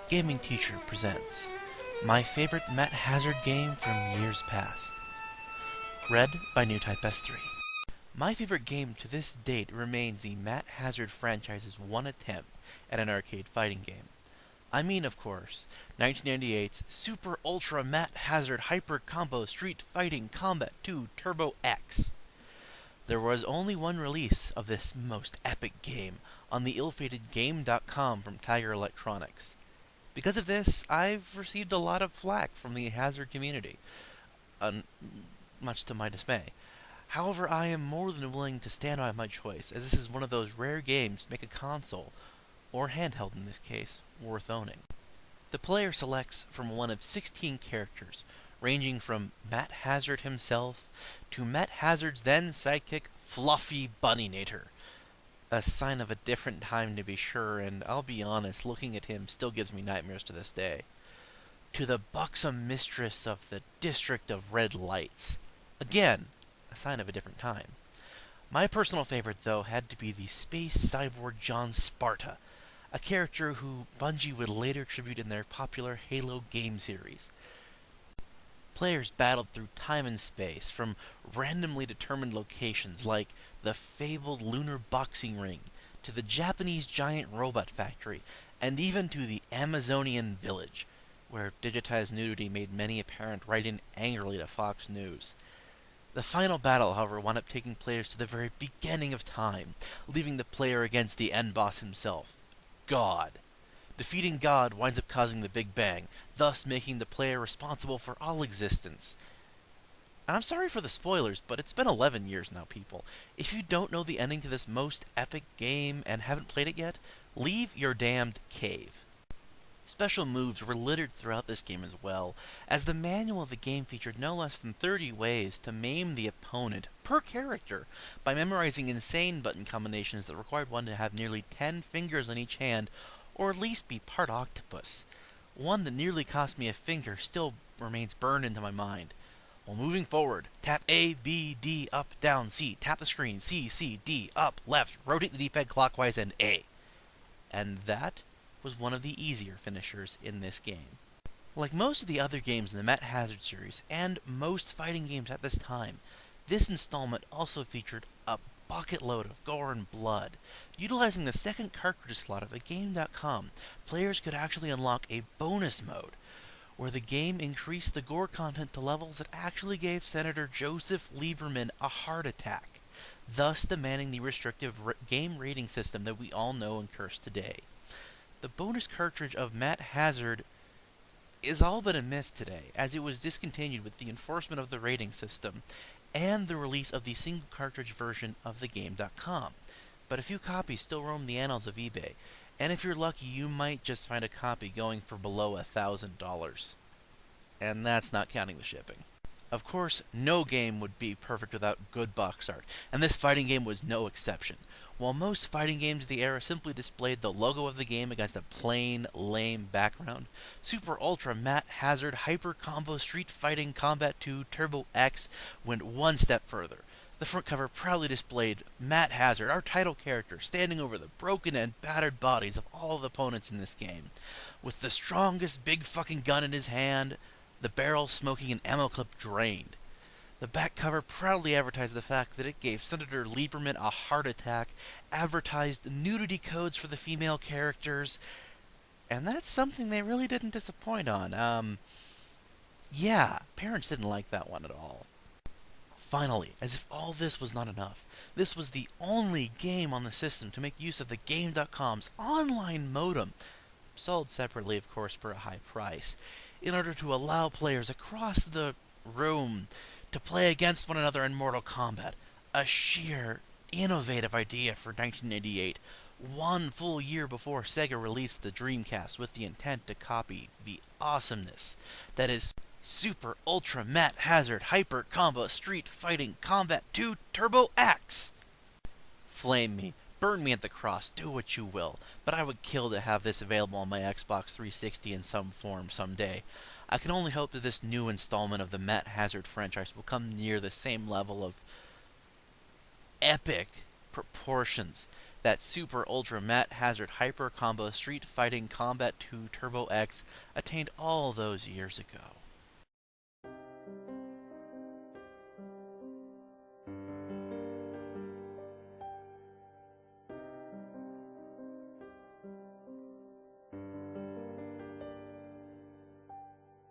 Gaming Teacher presents my favorite Matt Hazard game from years past. Read by Newtype S3. My favorite game to this date remains the Matt Hazard franchise's one attempt at an arcade fighting game. I mean, of course, 1998's Super Ultra Matt Hazard Hyper Combo Street Fighting Kombat 2 Turbo X. There was only one release of this most epic game on the ill-fated Game.com from Tiger Electronics. Because of this, I've received a lot of flack from the Hazard community, much to my dismay. However, I am more than willing to stand by my choice, as this is one of those rare games to make a console, or handheld in this case, worth owning. The player selects from one of 16 characters, ranging from Matt Hazard himself to Matt Hazard's then sidekick, Fluffy Bunninator. A sign of a different time to be sure, and I'll be honest, looking at him still gives me nightmares to this day. To the buxom mistress of the District of Red Lights. Again, a sign of a different time. My personal favorite, though, had to be the space cyborg John Sparta, a character who Bungie would later tribute in their popular Halo game series. Players battled through time and space, from randomly determined locations like the fabled lunar boxing ring, to the Japanese giant robot factory, and even to the Amazonian village, where digitized nudity made many apparent right in angrily to Fox News. The final battle, however, wound up taking players to the very beginning of time, leaving the player against the end boss himself, God. Defeating God winds up causing the Big Bang, thus making the player responsible for all existence. And I'm sorry for the spoilers, but it's been 11 years now, people. If you don't know the ending to this most epic game and haven't played it yet, leave your damned cave. Special moves were littered throughout this game as well, as the manual of the game featured no less than 30 ways to maim the opponent per character by memorizing insane button combinations that required one to have nearly 10 fingers on each hand, or at least be part octopus. One that nearly cost me a finger still remains burned into my mind. While moving forward, tap A, B, D, up, down, C, tap the screen, C, C, D, up, left, rotate the D-pad clockwise, and A. And that was one of the easier finishers in this game. Like most of the other games in the Matt Hazard series, and most fighting games at this time, this installment also featured a bucket load of gore and blood. Utilizing the second cartridge slot of the Game.com, players could actually unlock a bonus mode, where the game increased the gore content to levels that actually gave Senator Joseph Lieberman a heart attack, thus demanding the restrictive game rating system that we all know and curse today. The bonus cartridge of Matt Hazard is all but a myth today, as it was discontinued with the enforcement of the rating system and the release of the single cartridge version of the Game.com. But a few copies still roam the annals of eBay, and if you're lucky, you might just find a copy going for below $1,000. And that's not counting the shipping. Of course, no game would be perfect without good box art, and this fighting game was no exception. While most fighting games of the era simply displayed the logo of the game against a plain, lame background, Super Ultra Matt Hazard Hyper Combo Street Fighting Kombat 2 Turbo X went one step further. The front cover proudly displayed Matt Hazard, our title character, standing over the broken and battered bodies of all the opponents in this game, with the strongest big fucking gun in his hand, the barrel smoking an ammo clip drained. The back cover proudly advertised the fact that it gave Senator Lieberman a heart attack, advertised nudity codes for the female characters, and that's something they really didn't disappoint on. Yeah, parents didn't like that one at all. Finally, as if all this was not enough, this was the only game on the system to make use of the Game.com's online modem, sold separately, of course, for a high price, in order to allow players across the room to play against one another in Mortal Kombat. A sheer, innovative idea for 1988, one full year before Sega released the Dreamcast with the intent to copy the awesomeness that is Super Ultra Matt Hazard Hyper Combo Street Fighting Kombat 2 Turbo X! Flame me, burn me at the cross, do what you will, but I would kill to have this available on my Xbox 360 in some form someday. I can only hope that this new installment of the Matt Hazard franchise will come near the same level of epic proportions That Super Ultra Matt Hazard Hyper Combo Street Fighting Combat 2 Turbo X attained all those years ago.